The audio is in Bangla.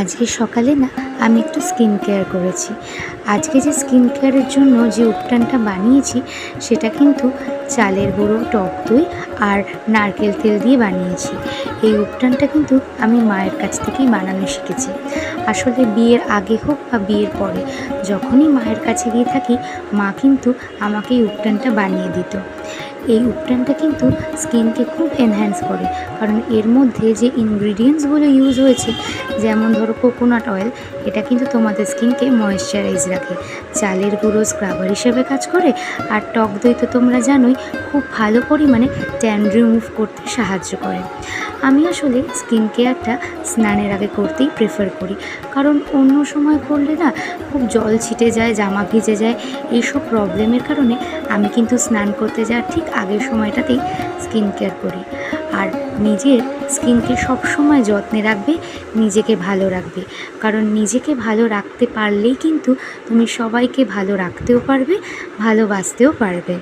আজকে সকালে না আমি একটু স্কিন কেয়ার করেছি। আজকে যে স্কিন কেয়ারের জন্য যে উপটানটা বানিয়েছি সেটা কিন্তু চালের গুঁড়ো, টক দই আর নারকেল তেল দিয়ে বানিয়েছি। এই উপটানটা কিন্তু আমি মায়ের কাছ থেকেই বানানো শিখেছি। আসলে বিয়ের আগে হোক বা বিয়ের পরে যখনই মায়ের কাছে গিয়ে থাকি, মা কিন্তু আমাকে এই উপটানটা বানিয়ে দিত। এই উপটানটা কিন্তু স্কিনকে খুব এনহ্যান্স করে, কারণ এর মধ্যে যে ইনগ্রিডিয়েন্টসগুলো ইউজ হয়েছে, যেমন ধরো কোকোনাট অয়েল, এটা কিন্তু তোমাদের স্কিনকে ময়েশ্চারাইজ রাখে। চালের গুঁড়ো স্ক্রাবার হিসেবে কাজ করে, আর টক দই তো তোমরা জানোই খুব ভালো পরিমাণে ট্যান রিমুভ করতে সাহায্য করে। আমি আসলে স্কিন কেয়ারটা স্নানের আগে করতেই প্রেফার করি, কারণ অন্য সময় করলে না খুব জল ছিটে যায়, জামা ভিজে যায়, এইসব প্রবলেমের কারণে আমি কিন্তু স্নান করতে যাওয়ার ঠিক আগের সময়টাতেই স্কিন কেয়ার করি। আর নিজের স্কিনকে সবসময় যত্নে রাখবে, নিজেকে ভালো রাখবে, কারণ নিজেকে ভালো রাখতে পারলেই কিন্তু তুমি সবাইকে ভালো রাখতেও পারবে, ভালোবাসতেও পারবে।